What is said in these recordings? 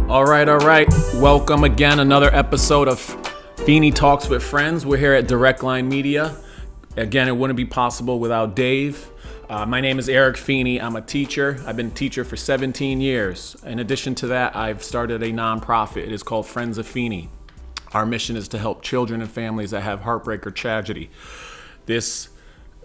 All right. Welcome again, another episode of Feeney Talks with Friends. We're here at Direct Line Media. Again, it wouldn't be possible without Dave. My name is Eric Feeney. I'm a teacher. I've been a teacher for 17 years. In addition to that, I've started a nonprofit. It is called Friends of Feeney. Our mission is to help children and families that have heartbreak or tragedy. This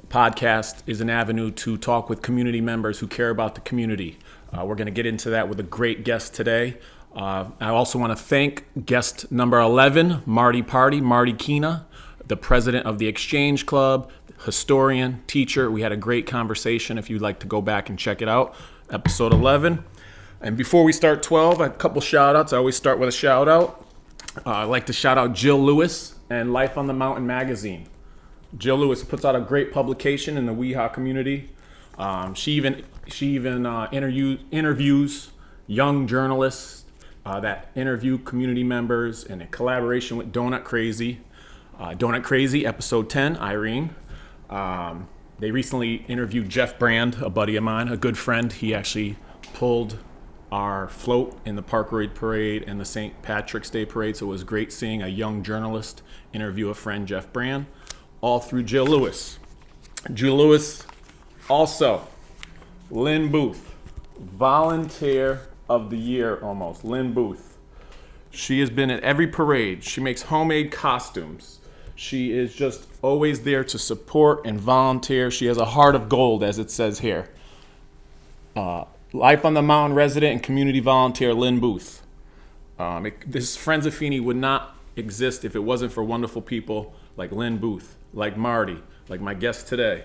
podcast is an avenue to talk with community members who care about the community. We're going to get into that with a great guest today. I also want to thank guest number 11, Marty Keena, the president of the Exchange Club, historian, teacher. We had a great conversation. If you'd like to go back and check it out, episode 11. And before we start 12, a couple shout outs. I always start with a shout out. I'd like to shout out Jill Lewis and Life on the Mountain magazine. Jill Lewis puts out a great publication in the Weehaw community. She even interviews young journalists that interview community members, and in collaboration with Donut Crazy, episode 10, Irene. They recently interviewed Jeff Brand, a buddy of mine, a good friend. He actually pulled our float in the Parkway Parade and the St. Patrick's Day Parade, so it was great seeing a young journalist interview a friend, Jeff Brand, all through Jill Lewis. Jill Lewis, also, Lynn Booth, volunteer of the year almost, Lynn Booth. She has been at every parade. She makes homemade costumes. She is just always there to support and volunteer. She has a heart of gold, as it says here. Life on the Mountain resident and community volunteer, Lynn Booth. This Friends of Feeney would not exist if it wasn't for wonderful people like Lynn Booth, like Marty, like my guest today.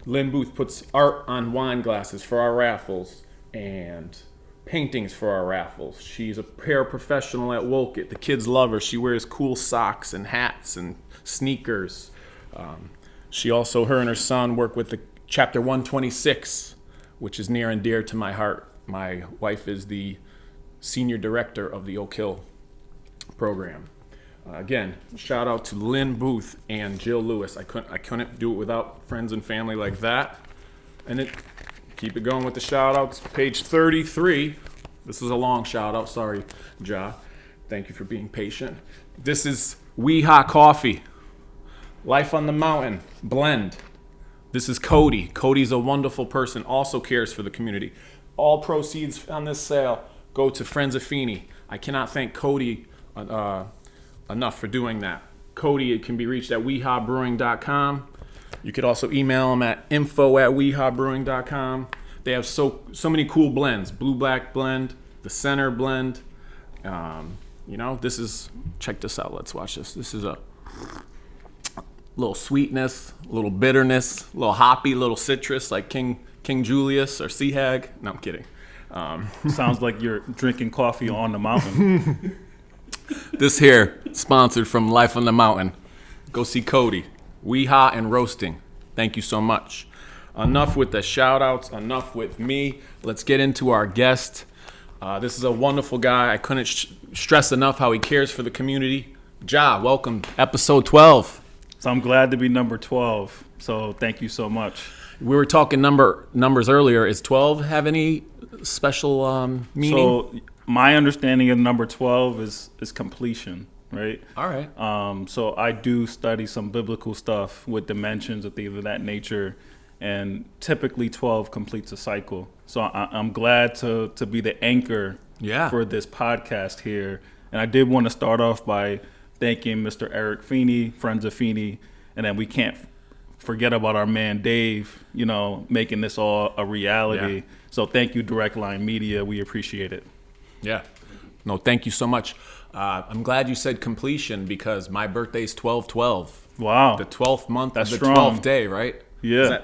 Lynn Booth puts art on wine glasses for our raffles and paintings for our raffles. She's a paraprofessional at Wolcott. The kids love her. She wears cool socks and hats and sneakers. She also, her and her son work with the Chapter 126, which is near and dear to my heart. My wife is the senior director of the Oak Hill program. Again, shout out to Lynn Booth and Jill Lewis. I couldn't do it without friends and family like that. And keep it going with the shout outs. Page 33. This is a long shout out. Sorry, Ja. Thank you for being patient. This is Weehaw Coffee. Life on the Mountain blend. This is Cody. Cody's a wonderful person, also cares for the community. All proceeds on this sale go to Friends of Feeney. I cannot thank Cody enough for doing that. Cody, it can be reached at weehawbrewing.com. You could also email them at info@weehawbrewing.com. They have so many cool blends. Blue Black blend, the center blend. Check this out. Let's watch this. This is a little sweetness, a little bitterness, a little hoppy, a little citrus, like King Julius or Sea Hag. No, I'm kidding. Sounds like you're drinking coffee on the mountain. This here, sponsored from Life on the Mountain. Go see Cody. Weehaw and roasting. Thank you so much. Enough with the shout outs, enough with me. Let's get into our guest. This is a wonderful guy. I couldn't stress enough how he cares for the community. Ja, welcome, episode 12. So I'm glad to be number 12. So thank you so much. We were talking numbers earlier. Is 12 have any special meaning? So my understanding of number 12 is completion. Right. All right. So I do study some biblical stuff with dimensions and things of that nature, and typically 12 completes a cycle. So I'm glad to be the anchor for this podcast here. And I did want to start off by thanking Mr. Eric Feeney, Friends of Feeney, and then we can't forget about our man Dave, making this all a reality. Yeah. So thank you, Direct Line Media. We appreciate it. Yeah. No, thank you so much. I'm glad you said completion because my birthday's 12/12. Wow. The 12th month That's of the strong. 12th day, right? Yeah.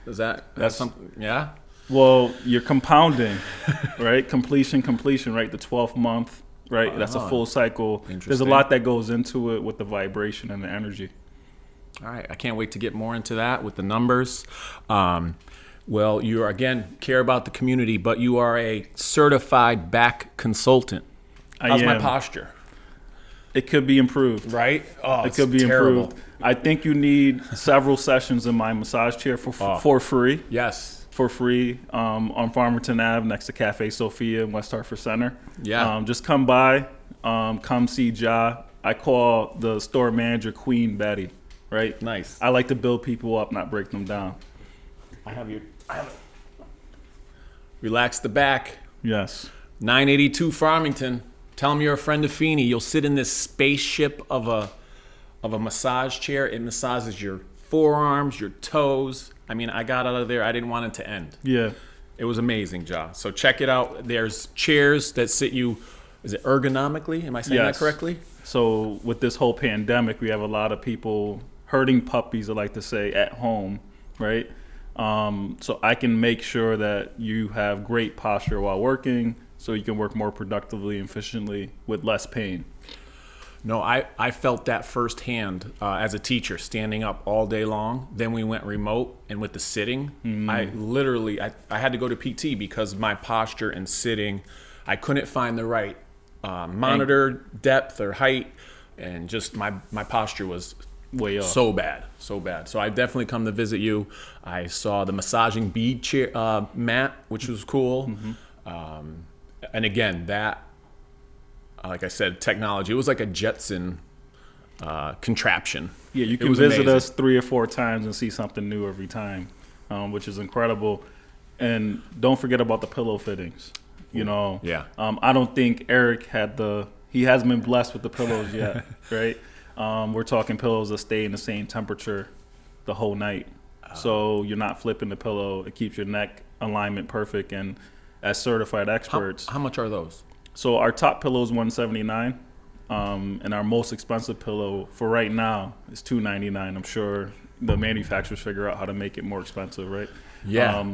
That's something, yeah? Well, you're compounding, right? Completion, right? The 12th month, right? That's a full cycle. There's a lot that goes into it with the vibration and the energy. All right. I can't wait to get more into that with the numbers. Well, you, again, care about the community, but you are a certified back consultant. How's my posture? It could be improved. Right? Oh, it could be terrible. Improved. I think you need several sessions in my massage chair for free. Yes. for free on Farmington Ave next to Cafe Sophia in West Hartford Center. Yeah. Just come by, come see Ja. I call the store manager Queen Betty, right? Nice. I like to build people up, not break them down. I have it. Relax the back. Yes. 982 Farmington. Tell them you're a friend of Feeney. You'll sit in this spaceship of a massage chair. It massages your forearms, your toes. I mean, I got out of there. I didn't want it to end. Yeah. It was amazing, Ja. So check it out. There's chairs that sit you, is it ergonomically? Am I saying that correctly? So with this whole pandemic, we have a lot of people herding puppies, I like to say, at home, right? So I can make sure that you have great posture while working so you can work more productively and efficiently with less pain. No, I felt that firsthand as a teacher, standing up all day long. Then we went remote, and with the sitting, I had to go to PT because my posture and sitting, I couldn't find the right monitor depth or height, and just my posture was way off. So bad. So I definitely come to visit you. I saw the massaging bead chair mat, which was cool. And again, that, like I said, technology. It was like a Jetson contraption. Yeah, you can visit us 3 or 4 times and see something new every time, which is incredible. And don't forget about the pillow fittings. You know, yeah. I don't think Eric he hasn't been blessed with the pillows yet, right? We're talking pillows that stay in the same temperature the whole night. So you're not flipping the pillow. It keeps your neck alignment perfect. And as certified experts. How much are those? So our top pillow is $179, and our most expensive pillow for right now is $299. I'm sure the manufacturers figure out how to make it more expensive, right? Yeah.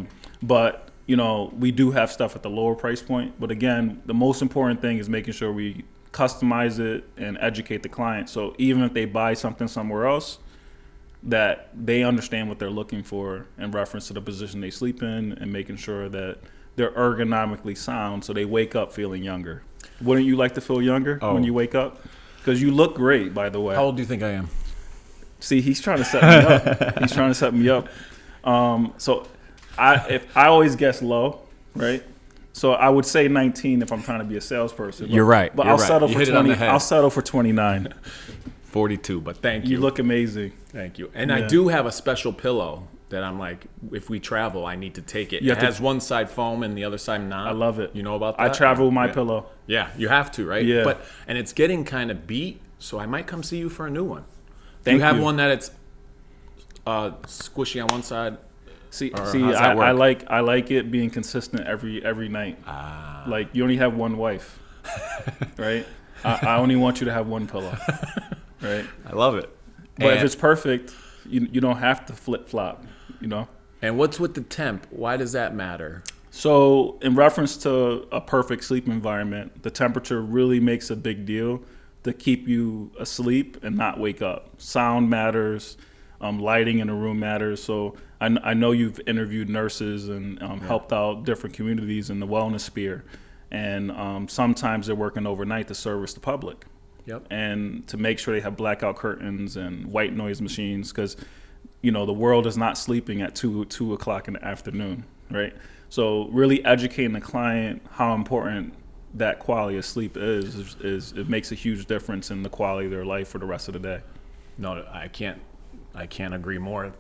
But you know, we do have stuff at the lower price point. But again, the most important thing is making sure we customize it and educate the client. So even if they buy something somewhere else, that they understand what they're looking for in reference to the position they sleep in, and making sure that they're ergonomically sound so they wake up feeling younger. Wouldn't you like to feel younger when you wake up? Because you look great, by the way. How old do you think I am? See, he's trying to set me up. So I always guess low, right? So I would say 19 if I'm trying to be a salesperson. You're right. But I'll settle for 20. I'll settle for 29. 42, but thank you. You look amazing. Thank you. And I do have a special pillow that I'm like, if we travel, I need to take it. It has one side foam and the other side not. I love it. You know about that? I travel with my pillow. Yeah, you have to, right? Yeah. And it's getting kind of beat, so I might come see you for a new one. Thank you have one that it's squishy on one side. See, I like it being consistent every night. Like you only have one wife, right? I only want you to have one pillow, right? I love it. But if it's perfect, you don't have to flip flop, you know. And what's with the temp? Why does that matter? So in reference to a perfect sleep environment, the temperature really makes a big deal to keep you asleep and not wake up. Sound matters. Lighting in a room matters. So I know you've interviewed nurses and helped out different communities in the wellness sphere. And sometimes they're working overnight to service the public. Yep. And to make sure they have blackout curtains and white noise machines, because, you know, the world is not sleeping at 2 o'clock in the afternoon, right? So really educating the client how important that quality of sleep is it makes a huge difference in the quality of their life for the rest of the day. No, I can't agree more.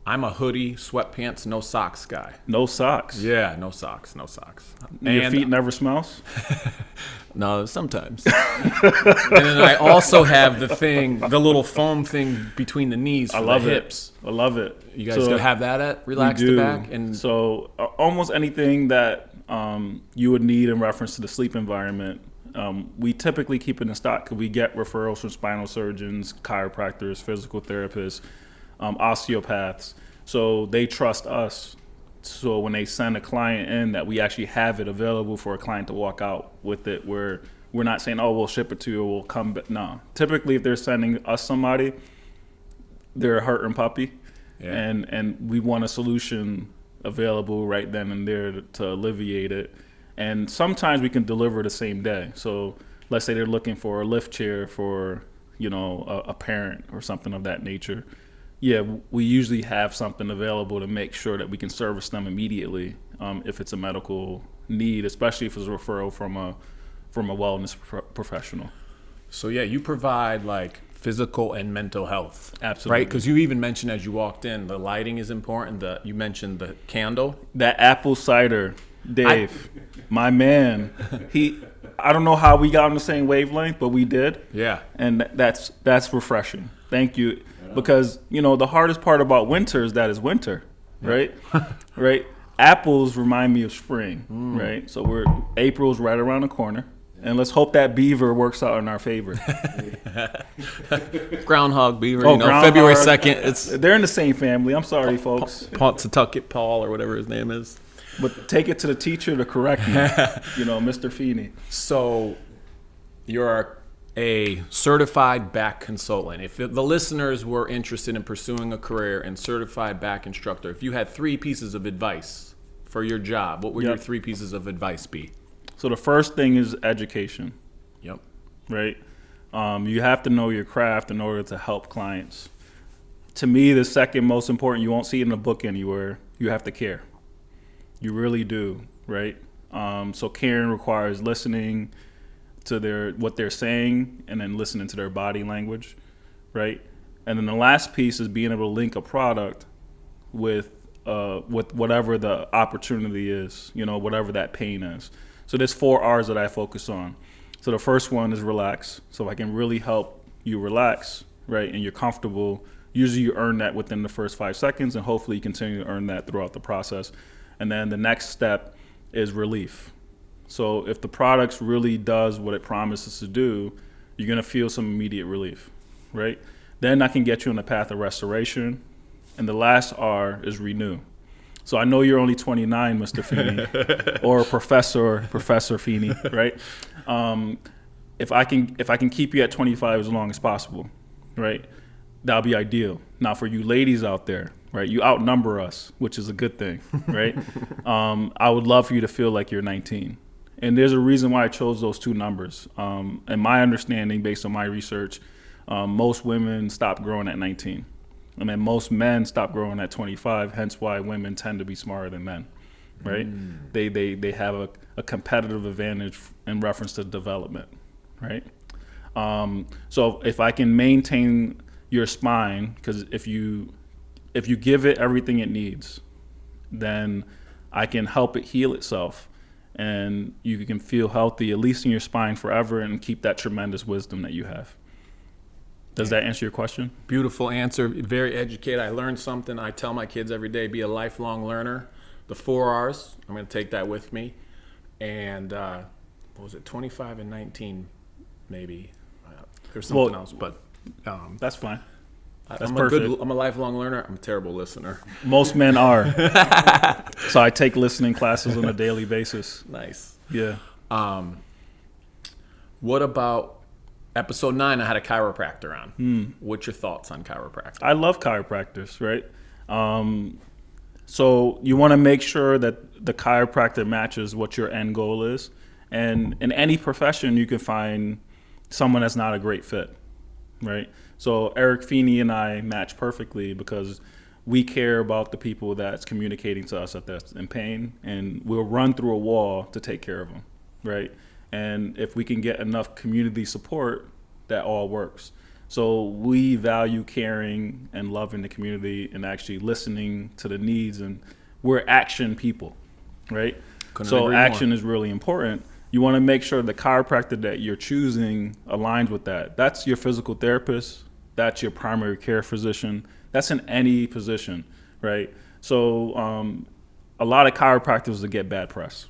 I'm a hoodie, sweatpants, no socks guy. No socks? Yeah, no socks. And your feet never smells? No, sometimes. And then I also have the little foam thing between the knees for the hips. I love it. You guys still have that at Relax the Back? And so almost anything that you would need in reference to the sleep environment, we typically keep it in stock because we get referrals from spinal surgeons, chiropractors, physical therapists, osteopaths. So they trust us. So when they send a client in, that we actually have it available for a client to walk out with it, where we're not saying, oh, we'll ship it to you or we'll come back. No. Typically, if they're sending us somebody, they're a hurting puppy. Yeah. And we want a solution available right then and there to alleviate it. And sometimes we can deliver the same day. So let's say they're looking for a lift chair for, you know, a parent or something of that nature. yeah, we usually have something available to make sure that we can service them immediately if it's a medical need, especially if it's a referral from a wellness professional. So yeah, you provide like physical and mental health. Absolutely. Right? Because you even mentioned as you walked in, the lighting is important. You mentioned the candle. That apple cider, Dave, my man, I don't know how we got on the same wavelength, but we did. Yeah. And that's refreshing. Thank you. Because, the hardest part about winter is that it's winter, right? Right? Apples remind me of spring, right? So April's right around the corner. And let's hope that beaver works out in our favor. Groundhog beaver, groundhog. February 2nd. They're in the same family. I'm sorry, folks. Pawtucket Paul or whatever his name is. But take it to the teacher to correct me, Mr. Feeney. So you're a certified back consultant. If the listeners were interested in pursuing a career in certified back instructor, if you had 3 pieces of advice for your job, what would your 3 pieces of advice be? So the first thing is education. Yep. Right? You have to know your craft in order to help clients. To me, the second most important, you won't see it in a book anywhere, you have to care. You really do, right? So caring requires listening to what they're saying and then listening to their body language, right? And then the last piece is being able to link a product with whatever the opportunity is, whatever that pain is. So there's 4 R's that I focus on. So the first one is relax. So I can really help you relax, right? And you're comfortable. Usually you earn that within the first 5 seconds, and hopefully you continue to earn that throughout the process. And then the next step is relief. So if the product really does what it promises to do, you're going to feel some immediate relief, right? Then I can get you on the path of restoration. And the last R is renew. So I know you're only 29, Mr. Feeney, or Professor Feeney, right? If I can keep you at 25 as long as possible, right? That'll be ideal. Now for you ladies out there, right? You outnumber us, which is a good thing, right? I would love for you to feel like you're 19. And there's a reason why I chose those 2 numbers. And my understanding, based on my research, most women stop growing at 19. And then most men stop growing at 25, hence why women tend to be smarter than men, right? They have a competitive advantage in reference to development, right? So if I can maintain your spine, because if you give it everything it needs, then I can help it heal itself, and you can feel healthy, at least in your spine forever, and keep that tremendous wisdom that you have. Does that answer your question? Beautiful answer. Very educated. I learned something. I tell my kids every day, be a lifelong learner. The 4 R's, I'm going to take that with me. And what was it, 25 and 19 maybe. There's something else, but that's fine. That's I'm perfect. I'm a lifelong learner. I'm a terrible listener. Most men are. So I take listening classes on a daily basis. Nice. Yeah. What about episode 9? I had a chiropractor on. What's your thoughts on chiropractic? I love chiropractors, right? So you want to make sure that the chiropractor matches what your end goal is. And in any profession, you can find someone that's not a great fit, right? So Eric Feeney and I match perfectly because we care about the people that's communicating to us that's in pain, and we'll run through a wall to take care of them, right? And if we can get enough community support, that all works. So we value caring and loving the community and actually listening to the needs, and we're action people, right? So action is really important. You want to make sure the chiropractor that you're choosing aligns with that. That's your physical therapist. That's your primary care physician. That's in any position, right? So a lot of chiropractors that get bad press,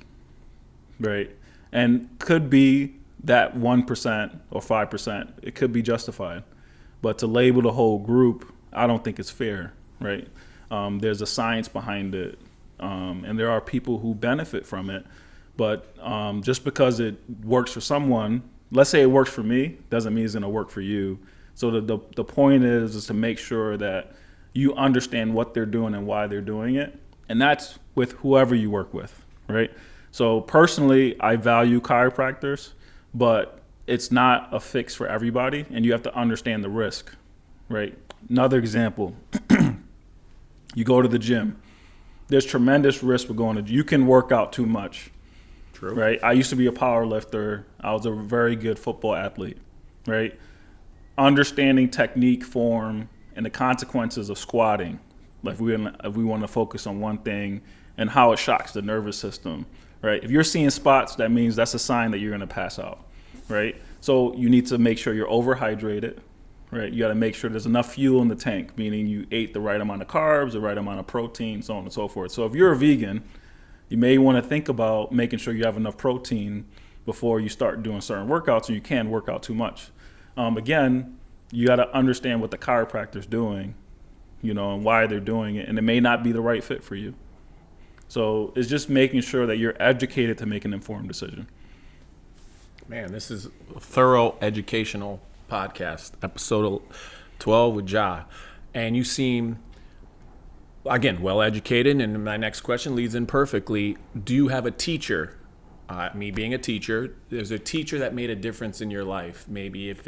right? And could be that 1% or 5%. It could be justified. But to label the whole group, I don't think it's fair, right? There's a science behind it, and there are people who benefit from it. But just because it works for someone, let's say it works for me, doesn't mean it's going to work for you. So the point is to make sure that you understand what they're doing and why they're doing it. And that's with whoever you work with, right? So personally, I value chiropractors, but it's not a fix for everybody, and you have to understand the risk, right? Another example, you go to the gym. There's tremendous risk with going to, you can work out too much. True. Right? I used to be a power lifter. I was a very good football athlete, right? Understanding technique, form, and the consequences of squatting. Like if we want to focus on one thing and how it shocks the nervous system, right? If you're seeing spots, that means that's a sign that you're going to pass out, right? So you need to make sure you're overhydrated, right? You got to make sure there's enough fuel in the tank, meaning you ate the right amount of carbs, the right amount of protein, so on and so forth. So if you're a vegan, you may want to think about making sure you have enough protein before you start doing certain workouts, and you can work out too much. Again, you got to understand what the chiropractor's doing, and why they're doing it, and it may not be the right fit for you. So it's just making sure that you're educated to make an informed decision. Man, this is a thorough educational podcast, episode 12 with Ja. And you seem, again, well-educated, and my next question leads in perfectly. Do you have a teacher? Me being a teacher, there's a teacher that made a difference in your life. Maybe if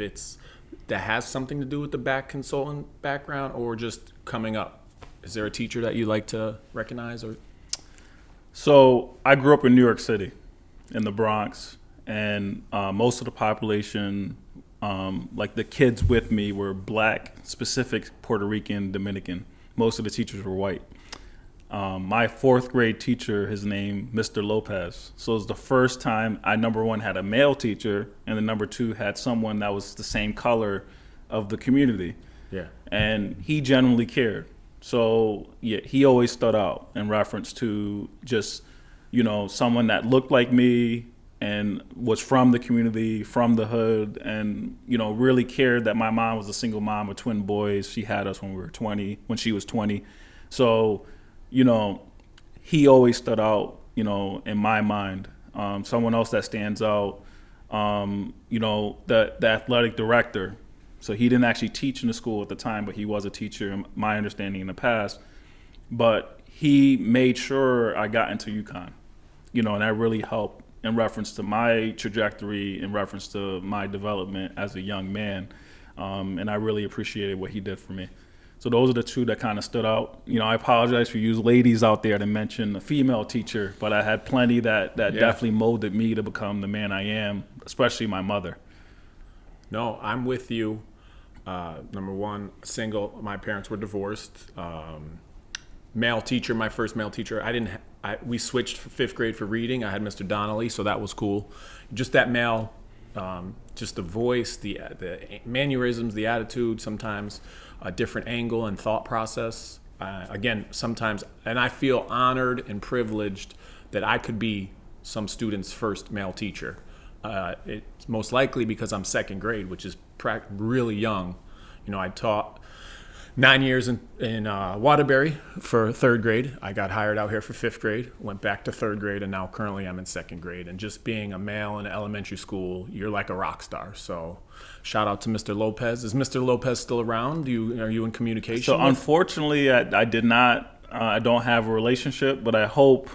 that has something to do with the back consultant background or just coming up. Is there a teacher that you like to recognize? So I grew up in New York City, in the Bronx, and most of the population, like the kids with me, were black, specific Puerto Rican, Dominican. Most of the teachers were white. My fourth grade teacher, his name, Mr. Lopez. So it was the first time I, number one, had a male teacher, and then number two, had someone that was the same color of the community. Yeah. And he genuinely cared. So yeah, he always stood out in reference to just, someone that looked like me and was from the community, from the hood, and, really cared that my mom was a single mom with twin boys. She had us when she was 20. So, he always stood out, in my mind. Someone else that stands out, the athletic director. So he didn't actually teach in the school at the time, but he was a teacher, in my understanding, in the past. But he made sure I got into UConn, and that really helped in reference to my trajectory, in reference to my development as a young man. And I really appreciated what he did for me. So those are the two that kind of stood out. I apologize for you ladies out there to mention a female teacher, but I had plenty that definitely molded me to become the man I am, especially my mother. No, I'm with you. Number one, single. My parents were divorced. Male teacher, my first male teacher. We switched for fifth grade for reading. I had Mr. Donnelly, so that was cool. Just that male, just the voice, the mannerisms, the attitude, sometimes a different angle and thought process. Again, sometimes, and I feel honored and privileged that I could be some student's first male teacher. It's most likely because I'm second grade, which is really young. I taught 9 years in Waterbury for third grade. I got hired out here for fifth grade, went back to third grade, and now currently I'm in second grade. And just being a male in an elementary school, you're like a rock star. So shout out to Mr. Lopez. Is Mr. Lopez still around? Are you in communication? So unfortunately, I did not. I don't have a relationship, but I hope,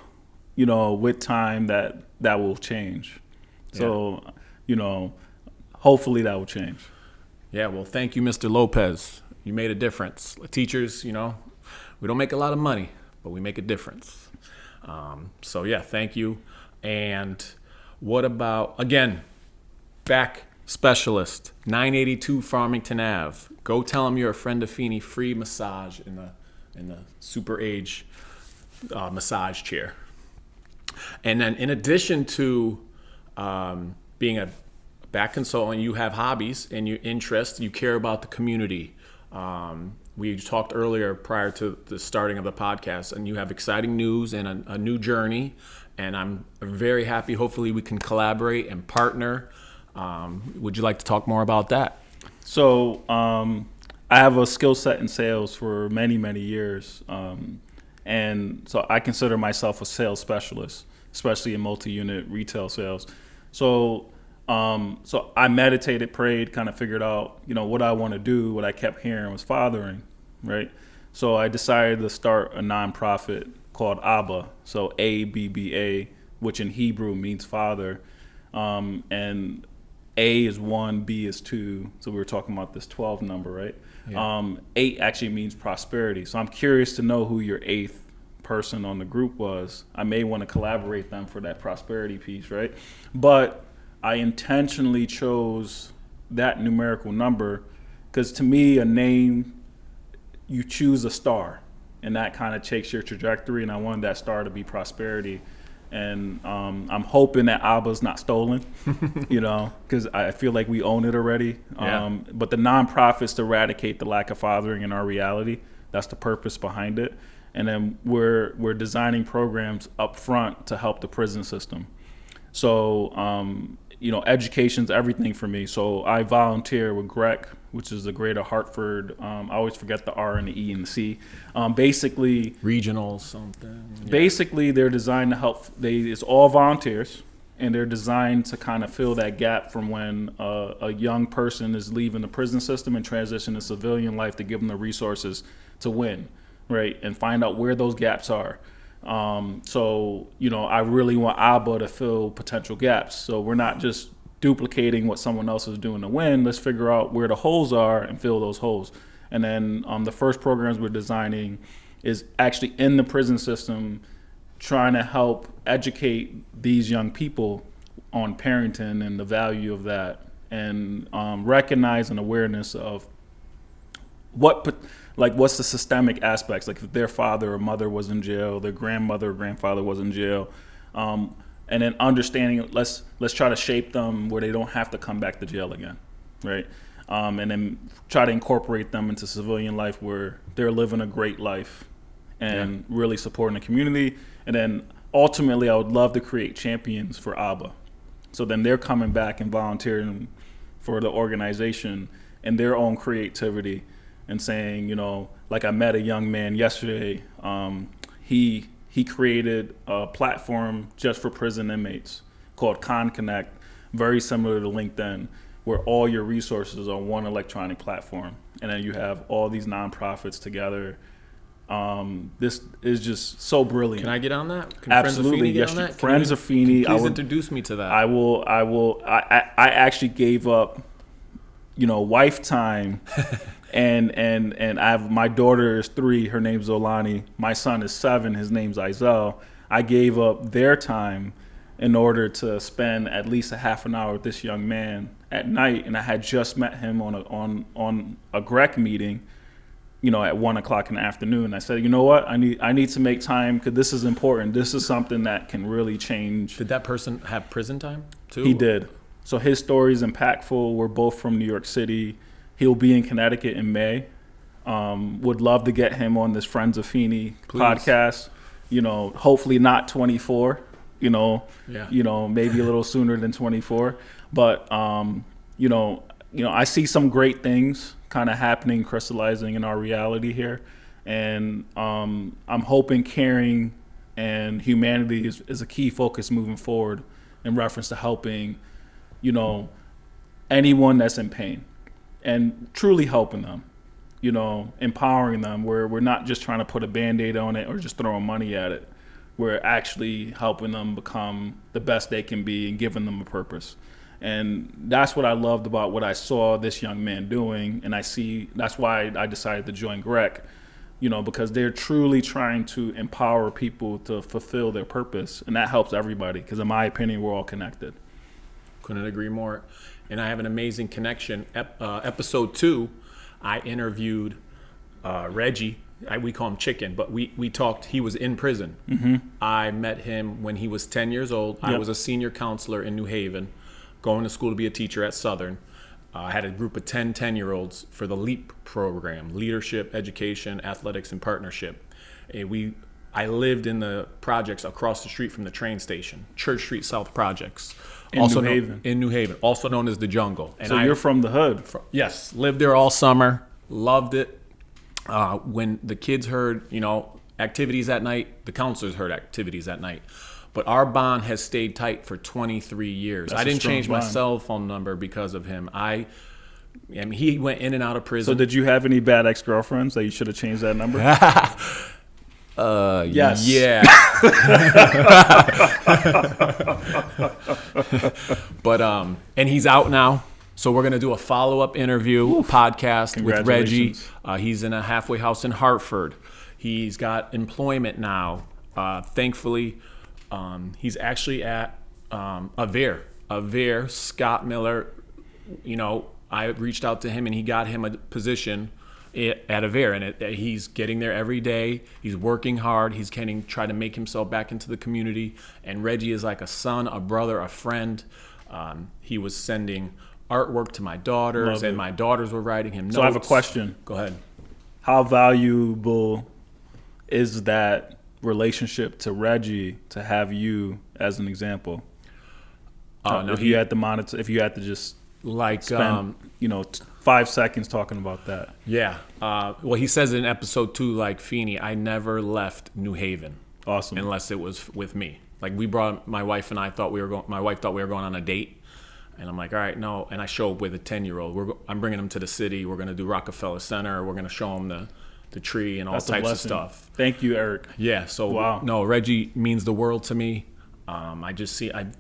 with time that will change. So, hopefully that will change. Yeah, well, thank you, Mr. Lopez. You made a difference. Teachers, we don't make a lot of money, but we make a difference. So, yeah, thank you. And what about, again, back specialist, 982 Farmington Ave. Go tell them you're a Friend of Feeney, free massage in the super age massage chair. And then in addition to being a back consultant, you have hobbies and your interests. You care about the community. We talked earlier prior to the starting of the podcast, and you have exciting news and a new journey. And I'm very happy. Hopefully we can collaborate and partner. Would you like to talk more about that? So I have a skill set in sales for many, many years. And so I consider myself a sales specialist, especially in multi-unit retail sales. So I meditated, prayed, kind of figured out, what I want to do. What I kept hearing was fathering, right? So I decided to start a nonprofit called ABBA, so ABBA, which in Hebrew means father. And A is 1, B is 2. So we were talking about this 12 number, right? Yeah. 8 actually means prosperity. So I'm curious to know who your 8th person on the group was. I may want to collaborate them for that prosperity piece, right? But I intentionally chose that numerical number because to me, a name, you choose a star, and that kind of takes your trajectory, and I wanted that star to be prosperity. And I'm hoping that Abba's not stolen, because I feel like we own it already. Yeah. But the nonprofit's to eradicate the lack of fathering in our reality. That's the purpose behind it. And then we're designing programs up front to help the prison system. So, education's everything for me. So I volunteer with GREC, which is the Greater Hartford. I always forget the R and the E and the C. Basically, Regional something. Yeah. Basically, they're designed to help. It's all volunteers, and they're designed to kind of fill that gap from when a young person is leaving the prison system and transition to civilian life to give them the resources to win, right, and find out where those gaps are. I really want ABBA to fill potential gaps. So we're not just duplicating what someone else is doing to win. Let's figure out where the holes are and fill those holes. And then the first programs we're designing is actually in the prison system, trying to help educate these young people on parenting and the value of that, and recognize an awareness of what's the systemic aspects, like if their father or mother was in jail, their grandmother or grandfather was in jail, and then understanding, let's try to shape them where they don't have to come back to jail again, right? And then try to incorporate them into civilian life where they're living a great life and really supporting the community. And then ultimately, I would love to create champions for ABBA. So then they're coming back and volunteering for the organization and their own creativity and saying, like I met a young man yesterday, he created a platform just for prison inmates called ConConnect, very similar to LinkedIn, where all your resources are on one electronic platform. And then you have all these nonprofits together. This is just so brilliant. Can I get on that? Can Absolutely. Friends of Feeney get on that? Friends of Feeney. Please introduce me to that. I will. I actually gave up, wife time. And I have, my daughter is 3, her name's Olani. My son is 7, his name's Izel. I gave up their time in order to spend at least a half an hour with this young man at night. And I had just met him on a GREC meeting, at 1:00 in the afternoon. I said, you know what, I need to make time because this is important. This is something that can really change. Did that person have prison time too? He did. So his story is impactful. We're both from New York City. He'll be in Connecticut in May. Would love to get him on this Friends of Feeney podcast. Hopefully not 24. Maybe a little sooner than 24. But I see some great things kind of happening, crystallizing in our reality here, and I'm hoping caring and humanity is a key focus moving forward in reference to helping, anyone that's in pain. And truly helping them, empowering them, where we're not just trying to put a Band-Aid on it or just throwing money at it. We're actually helping them become the best they can be and giving them a purpose. And that's what I loved about what I saw this young man doing. And that's why I decided to join GREC, because they're truly trying to empower people to fulfill their purpose. And that helps everybody, because in my opinion, we're all connected. Couldn't agree more. And I have an amazing connection. Episode 2, I interviewed Reggie. We call him Chicken, but we talked. He was in prison. Mm-hmm. I met him when he was 10 years old. Yep. I was a senior counselor in New Haven, going to school to be a teacher at Southern. I had a group of 10-year-olds for the LEAP program, Leadership, Education, Athletics, and Partnership. I lived in the projects across the street from the train station, Church Street South Projects. In New Haven, also known as the Jungle. And so you're from the hood? Yes, lived there all summer, loved it. When the kids heard, activities at night, the counselors heard activities at night. But our bond has stayed tight for 23 years. I didn't change my cell phone number because of him. He went in and out of prison. So did you have any bad ex-girlfriends that you should have changed that number? Yes. Yeah. But and he's out now. So we're going to do a follow-up interview podcast with Reggie. He's in a halfway house in Hartford. He's got employment now. Thankfully, he's actually at Avere. Scott Miller, I reached out to him and he got him a position at Avere, and he's getting there every day. He's working hard. He's trying to make himself back into the community. And Reggie is like a son, a brother, a friend. He was sending artwork to my daughters, and my daughters were writing him notes. So I have a question. Go ahead. How valuable is that relationship to Reggie to have you as an example? If you had to just spend 5 seconds talking about that. Yeah. Well, he says in episode 2, like Feeney, I never left New Haven. Awesome. Unless it was with me. Like we brought my wife and I my wife thought we were going on a date. And I'm like, all right, no. And I show up with a 10-year-old. I'm bringing him to the city. We're going to do Rockefeller Center. We're going to show him the tree and all types of stuff. Thank you, Eric. Yeah. So, wow. No, Reggie means the world to me.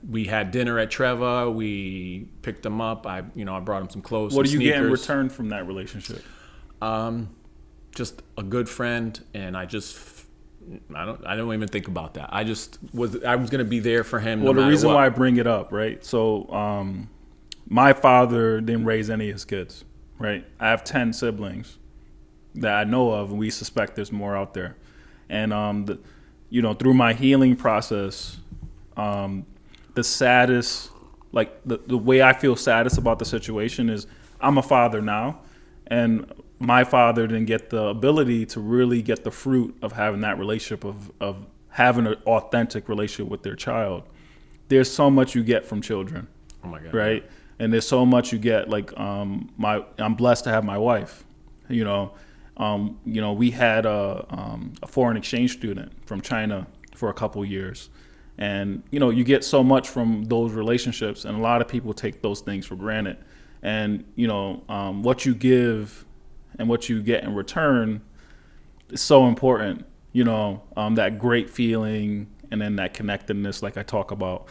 We had dinner at Treva. We picked him up. I brought him some clothes. What do you sneakers. get in return from that relationship? Just a good friend. And I don't even think about that. I was going to be there for him. Well, the reason why I bring it up, right? So, my father didn't raise any of his kids, right? I have 10 siblings that I know of, and we suspect there's more out there. And through my healing process, the saddest, like the way I feel saddest about the situation is I'm a father now, and my father didn't get the ability to really get the fruit of having that relationship of having an authentic relationship with their child. There's so much you get from children. Oh my God. Right? And there's so much you get. Like I'm blessed to have my wife. We had a foreign exchange student from China for a couple years. And, you get so much from those relationships, and a lot of people take those things for granted. And, what you give and what you get in return is so important, that great feeling and then that connectedness like I talk about.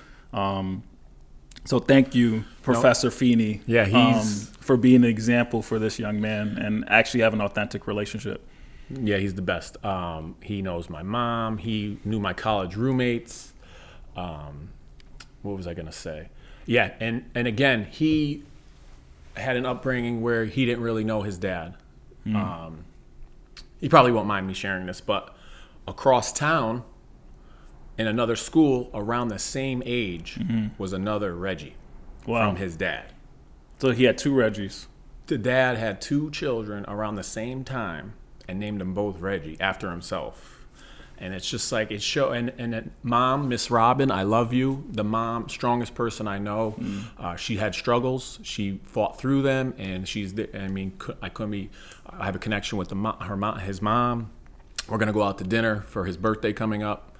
So thank you, Professor Feeney, for being an example for this young man and actually have an authentic relationship. Yeah, he's the best. He knows my mom. He knew my college roommates. What was I going to say? Yeah, and again, he had an upbringing where he didn't really know his dad. He probably won't mind me sharing this, but across town in another school around the same age was another Reggie from his dad. So he had 2 Reggies. The dad had 2 children around the same time and named them both Reggie after himself. And it's just like and mom, Miss Robin, I love you. The mom, strongest person I know. She had struggles. She fought through them, and I have a connection with his mom. We're gonna go out to dinner for his birthday coming up.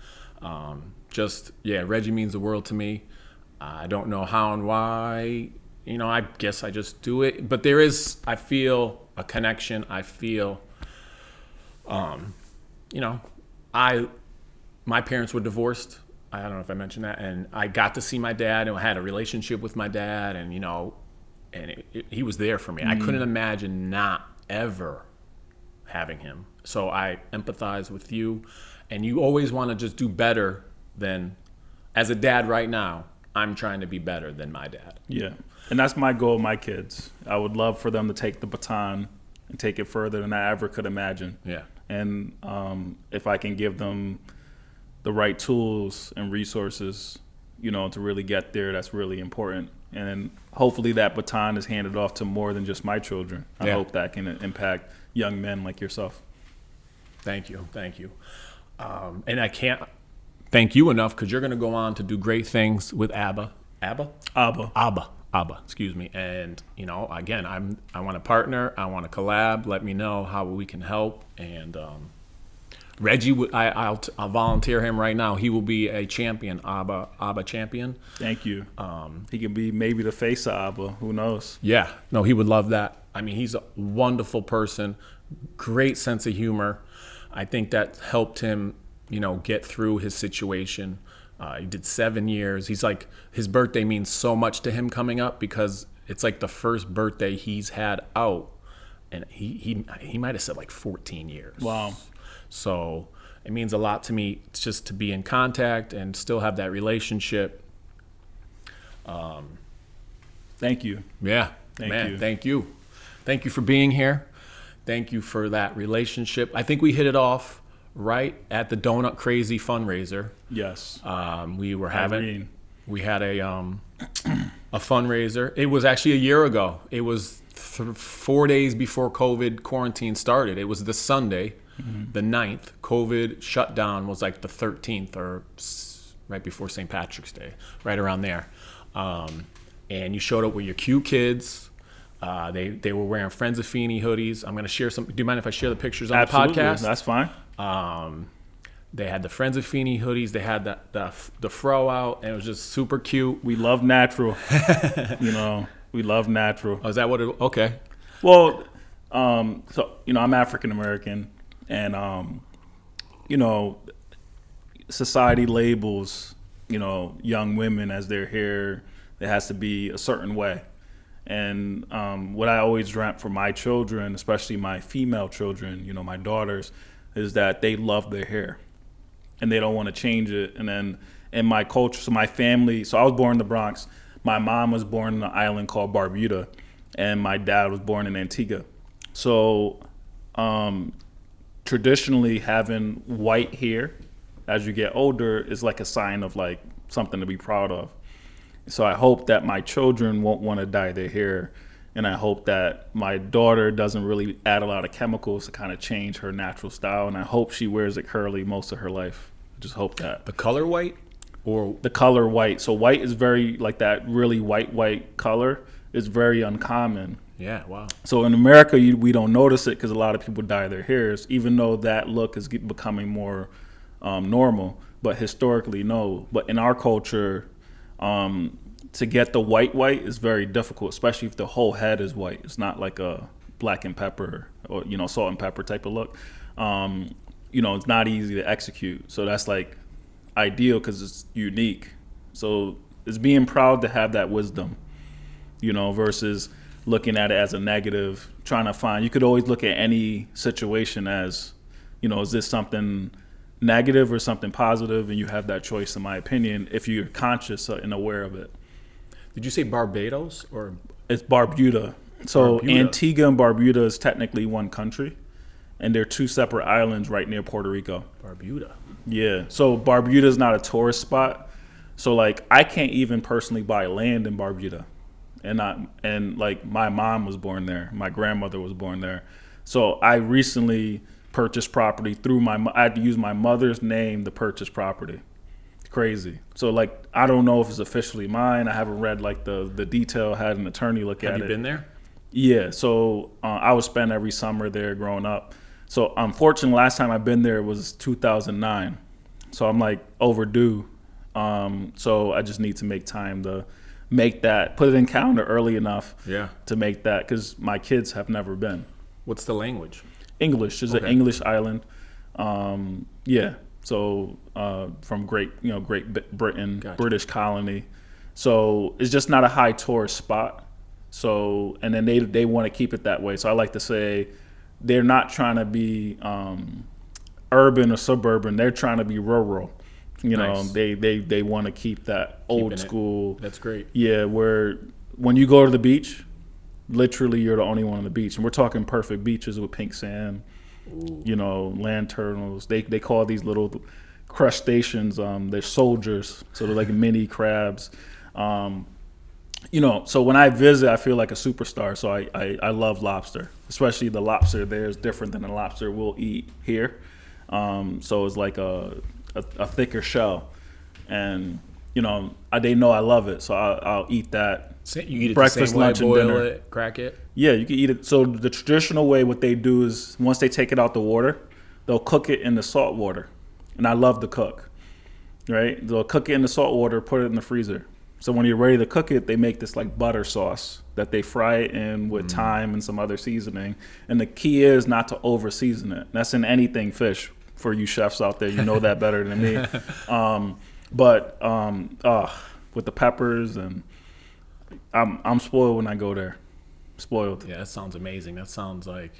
Reggie means the world to me. I don't know how and why. I guess I just do it. But I feel a connection. I feel, my parents were divorced. I don't know if I mentioned that. And I got to see my dad and I had a relationship with my dad, and, he was there for me. I couldn't imagine not ever having him. So I empathize with you, and you always want to just do better than, as a dad right now, I'm trying to be better than my dad. Yeah. And that's my goal with my kids. I would love for them to take the baton and take it further than I ever could imagine. Yeah. And if I can give them the right tools and resources, to really get there, that's really important. And hopefully that baton is handed off to more than just my children. I hope that can impact young men like yourself. Thank you. And I can't thank you enough, because you're going to go on to do great things with ABBA. Excuse me. And again, I want to partner. I want to collab. Let me know how we can help. And Reggie, I'll volunteer him right now. He will be a champion, ABBA champion. Thank you. He can be maybe the face of ABBA. Who knows? Yeah. No, he would love that. I mean, he's a wonderful person. Great sense of humor. I think that helped him, get through his situation. He did 7 years. He's like, his birthday means so much to him coming up, because It's like the first birthday he's had out, and he might have said like 14 years. Wow. So it means a lot to me just to be in contact and still have that relationship. Thank you. Yeah, thank you. Thank you for being here. Thank you for that relationship. I think we hit it off right at the Donut Crazy fundraiser. Yes. We had a fundraiser. It was actually a year ago. It was 4 days before COVID quarantine started. It was the Sunday, the 9th. COVID shutdown was like the 13th or right before St. Patrick's Day, right around there. And you showed up with your cute kids. They were wearing Friends of Feeney hoodies. I'm going to share some. Do you mind if I share the pictures on Absolutely. the podcast? That's fine. They had the Friends of Feeney hoodies. They had the fro out, and it was just super cute. We love natural. We love natural. Oh, is that what it? Okay. Well, so I'm African American, and society labels young women as their hair. It has to be a certain way. And what I always dreamt for my children, especially my female children, my daughters, is that they love their hair and they don't want to change it. And then in my culture, so my family, so I was born in the Bronx. My mom was born in an island called Barbuda, and my dad was born in Antigua. So traditionally, having white hair as you get older is like a sign of like something to be proud of. So I hope that my children won't want to dye their hair, and I hope that my daughter doesn't really add a lot of chemicals to kind of change her natural style, and I hope she wears it curly most of her life. I just hope that. The color white? Or the color white. So white is very, like that really white color is very uncommon. Yeah, wow. So in America, we don't notice it because a lot of people dye their hairs, even though that look is becoming more normal. But historically, no. But in our culture, to get the white is very difficult, especially if the whole head is white. It's not like a black and pepper or salt and pepper type of look. It's not easy to execute. So that's like ideal because it's unique. So it's being proud to have that wisdom, versus looking at it as a negative, trying to find. You could always look at any situation as, is this something negative or something positive, and you have that choice, in my opinion, if you're conscious and aware of it. Did you say Barbados or? It's Barbuda. So Barbuda. Antigua and Barbuda is technically one country, and they're two separate islands right near Puerto Rico. Barbuda. Yeah. So Barbuda is not a tourist spot. So like I can't even personally buy land in Barbuda, and like my mom was born there, my grandmother was born there. So I recently purchased property through I had to use my mother's name to purchase property. Crazy. So like I don't know if it's officially mine. I haven't read like the detail. Had an attorney look at it. Have you been there? Yeah. So I would spend every summer there growing up. So unfortunately, last time I've been there was 2009. So I'm like overdue. So I just need to make time to make that, put it in calendar early enough. Yeah. To make that, because my kids have never been. What's the language? English. It's an English island. Yeah. So from Great Britain, Gotcha. British colony. So it's just not a high tourist spot. So, and then they want to keep it that way. So I like to say they're not trying to be urban or suburban. They're trying to be rural. Nice. They want to keep that old school. That's great. Yeah, where when you go to the beach, literally you're the only one on the beach. And we're talking perfect beaches with pink sand. Ooh. Land turtles. They call these little crustaceans, they're soldiers. So they're like mini crabs. So when I visit, I feel like a superstar. So I love lobster, especially the lobster there is different than the lobster we'll eat here. So it's like a thicker shell, and they know I love it, so I'll eat that. You eat it breakfast, the same way, lunch, and boil dinner. it, crack it. Yeah, you can eat it. So the traditional way, what they do is once they take it out the water, they'll cook it in the salt water, and I love to cook. Right? They'll cook it in the salt water, put it in the freezer. So when you're ready to cook it, they make this like butter sauce that they fry it in with thyme and some other seasoning. And the key is not to over season it. That's in anything fish. For you chefs out there, you know that better than me. But with the peppers, and I'm spoiled when I go there. Spoiled. Yeah, that sounds amazing. That sounds like...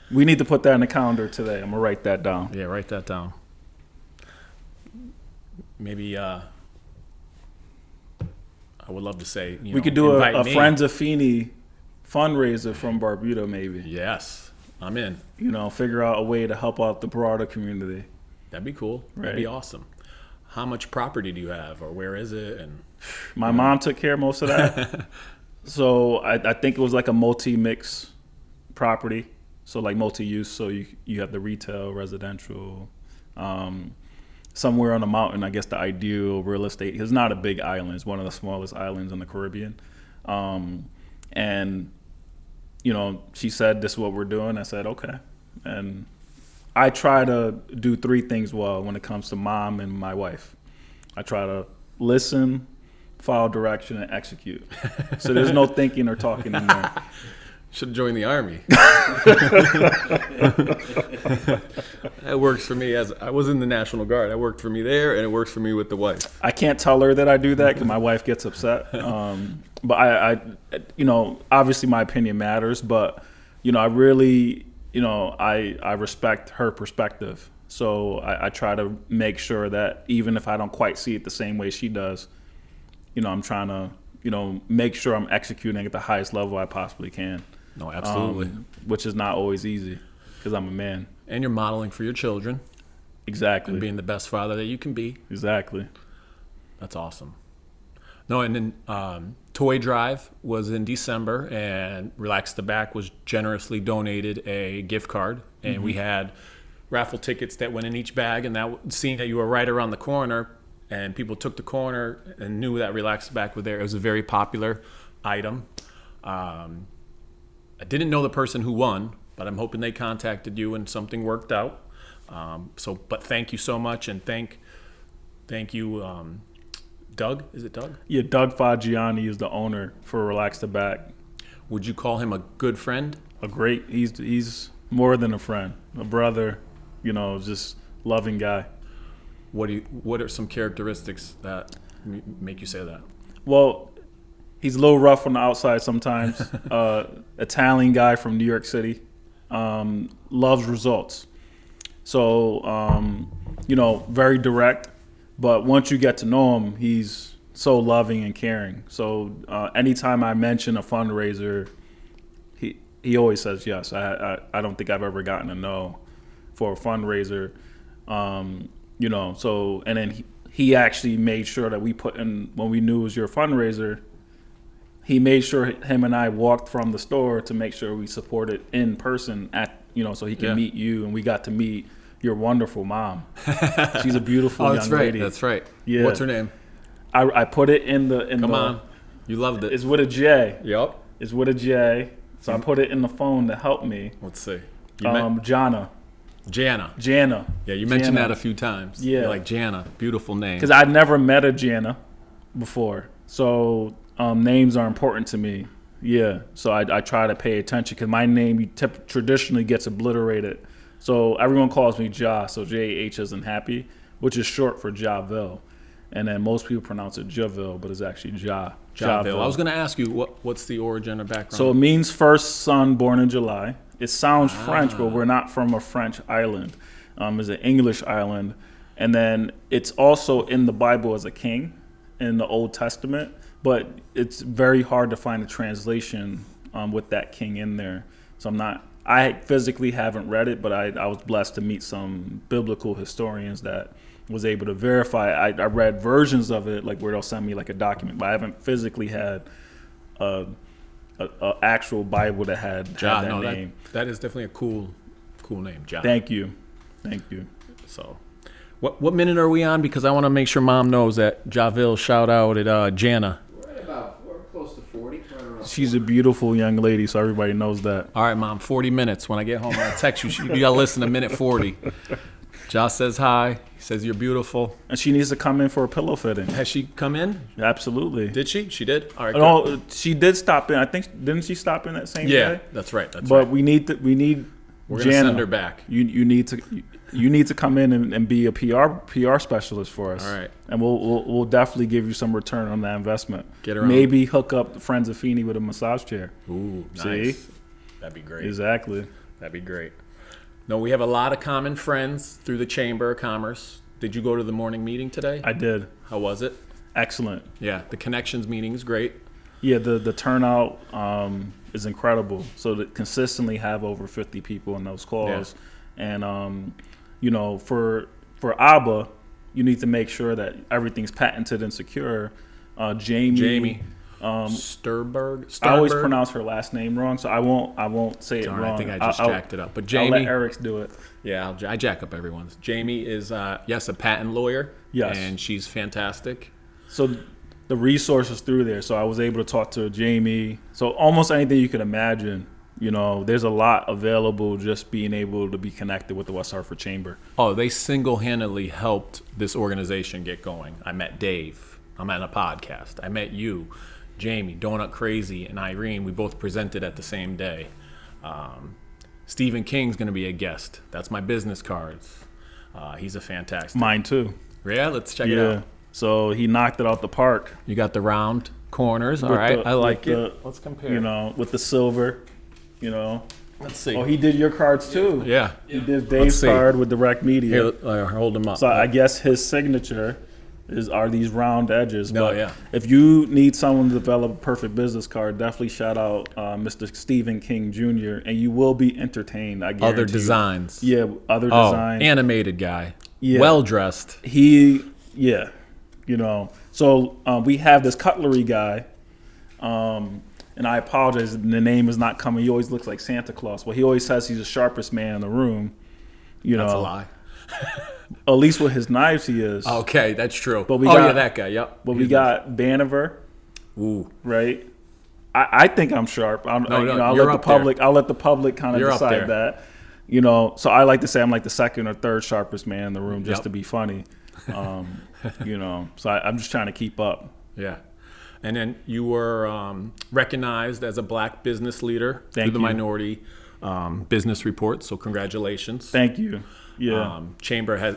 We need to put that in the calendar today. I'm going to write that down. Yeah, write that down. Maybe I would love to say, we could do a Friends of Feeney fundraiser from Barbuda, maybe. Yes, I'm in. Figure out a way to help out the broader community. That'd be cool. Right. That'd be awesome. How much property do you have, or where is it? And my mom took care of most of that. So I think it was like a multi-mix property. So like multi-use. So you have the retail, residential, somewhere on the mountain. I guess the ideal real estate. It's not a big island. It's one of the smallest islands in the Caribbean. And she said, "This is what we're doing." I said, "Okay." And I try to do three things well when it comes to mom and my wife. I try to listen, follow direction, and execute. So there's no thinking or talking in there. Should have joined the Army. That works for me. As I was in the National Guard, that worked for me there, and it works for me with the wife. I can't tell her that I do that because my wife gets upset. But I obviously my opinion matters. But I really, I respect her perspective. So I try to make sure that even if I don't quite see it the same way she does, I'm trying to, make sure I'm executing at the highest level I possibly can. No, absolutely. Which is not always easy because I'm a man. And you're modeling for your children. Exactly. And being the best father that you can be. Exactly. That's awesome. No, and then Toy Drive was in December, and Relax the Back was generously donated a gift card, and we had raffle tickets that went in each bag, and that seeing that you were right around the corner, and people took the corner and knew that Relax the Back was there. It was a very popular item. I didn't know the person who won, but I'm hoping they contacted you and something worked out. But thank you so much, and thank you, Doug. Is it Doug? Yeah, Doug Fagiani is the owner for Relax the Back. Would you call him a good friend? He's more than a friend, a brother. Just loving guy. What are some characteristics that make you say that? Well, he's a little rough on the outside sometimes. Italian guy from New York City. Loves results. So, very direct. But once you get to know him, he's so loving and caring. So anytime I mention a fundraiser, he always says yes. I don't think I've ever gotten a no for a fundraiser. So, and then he actually made sure that we put in, when we knew it was your fundraiser, he made sure him and I walked from the store to make sure we supported in person so he can meet you, and we got to meet your wonderful mom. She's a beautiful young lady. That's right. Yeah. What's her name? I put it in the Come on. You loved it. It's with a J. Yep. It's with a J. So I put it in the phone to help me. Let's see. Jana. Jana. Yeah, you mentioned that a few times. Yeah. You're like, Jana, beautiful name. Because I'd never met a Jana before. So names are important to me. Yeah. So I try to pay attention because my name traditionally gets obliterated. So everyone calls me Ja, so J-H isn't happy, which is short for Javil. And then most people pronounce it Javil, but it's actually Ja. Javil. I was going to ask you, what's the origin or background? So it means first son born in July. It sounds French, but we're not from a French island. It's an English island. And then it's also in the Bible as a king in the Old Testament, but it's very hard to find a translation with that king in there. So I physically haven't read it, but I was blessed to meet some biblical historians that was able to verify. I read versions of it, like where they'll send me like a document, but I haven't physically had a actual Bible that had that name. That is definitely a cool name, John. Thank you. So, what minute are we on? Because I want to make sure Mom knows that Javil shout out at Jana. We're close to 40. She's a beautiful young lady, so everybody knows that. All right, Mom, 40 minutes. When I get home, I'll text you. You got to listen to minute 40. Josh says hi. He says you're beautiful. And she needs to come in for a pillow fitting. Has she come in? Absolutely. Did she? She did? All right, no, she did stop in. I think, didn't she stop in that same day? Yeah, that's right. But we need We're Jana. going to send her back. You need to, you need to come in and be a PR specialist for us. All right. And we'll definitely give you some return on that investment. Get around. Maybe hook up the Friends of Feeney with a massage chair. Ooh, See? nice. That'd be great. Exactly. That'd be great. No, we have a lot of common friends through the Chamber of Commerce. Did you go to the morning meeting today? I did. How was it? Excellent. Yeah, the connections meeting is great. Yeah, the turnout is incredible. So to consistently have over 50 people in those calls. Yeah. And, for ABBA, you need to make sure that everything's patented and secure. Jamie. Sternberg. I always pronounce her last name wrong, so I won't say it wrong. I think I just jacked it up. But Jamie, I'll let Eric do it. Yeah, I jack up everyone's. Jamie is a patent lawyer. Yes, and she's fantastic. So the resources through there. So I was able to talk to Jamie. So almost anything you can imagine. There's a lot available just being able to be connected with the West Hartford Chamber. Oh, they single-handedly helped this organization get going. I met Dave. I'm at a podcast. I met you. Jamie, Donut Crazy, and Irene, we both presented at the same day. Stephen King's going to be a guest. That's my business cards. He's a fantastic. Mine too. Yeah, let's check it out. So he knocked it out the park. You got the round corners. All right, I like it. Let's compare. With the silver, Let's see. Oh, he did your cards too. Yeah. He did Dave's card with Direct Media. Here, hold them up. So I guess his signature are these round edges. No, but yeah. If you need someone to develop a perfect business card, definitely shout out Mr. Stephen King Jr. and you will be entertained. I guarantee. Other designs. Yeah, other designs. Animated guy. Yeah. Well dressed. So we have this cutlery guy, and I apologize, the name is not coming. He always looks like Santa Claus. Well, he always says he's the sharpest man in the room. That's a lie. At least with his knives, he is. Okay, that's true. But that guy. Yep. But we got Banover. Ooh. Right. I think I'm sharp. I'll let the public kind of decide that. So I like to say I'm like the second or third sharpest man in the room, just to be funny. So I'm just trying to keep up. Yeah. And then you were recognized as a black business leader through the Minority Business Report. So congratulations. Thank you. Yeah.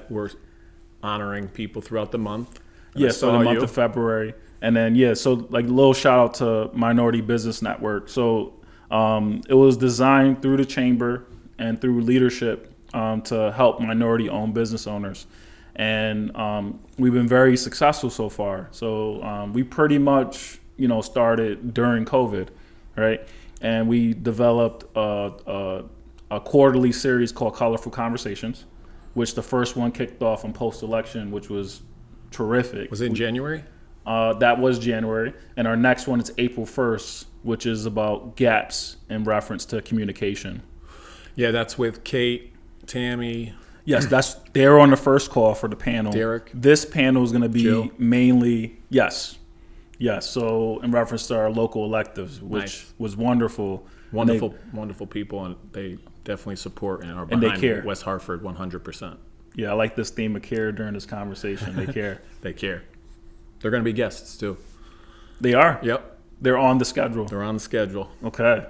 We're honoring people throughout the month. Yeah, so the month of February. And then, so like a little shout out to Minority Business Network. So it was designed through the chamber and through leadership to help minority-owned business owners. And we've been very successful so far. So we pretty much, started during COVID, right? And we developed a quarterly series called Colorful Conversations, which the first one kicked off in post-election, which was terrific. Was it in January? That was January. And our next one is April 1st, which is about gaps in reference to communication. Yeah, that's with Kate, Tammy. Yes, they're on the first call for the panel. Derek. This panel is going to be Jill. mainly, yes. So in reference to our local electives, which was wonderful. Wonderful people, and they definitely support and are behind they care. West Hartford 100%. Yeah, I like this theme of care during this conversation. They care. They care. They're going to be guests too. They are? Yep. They're on the schedule. They're on the schedule. Okay.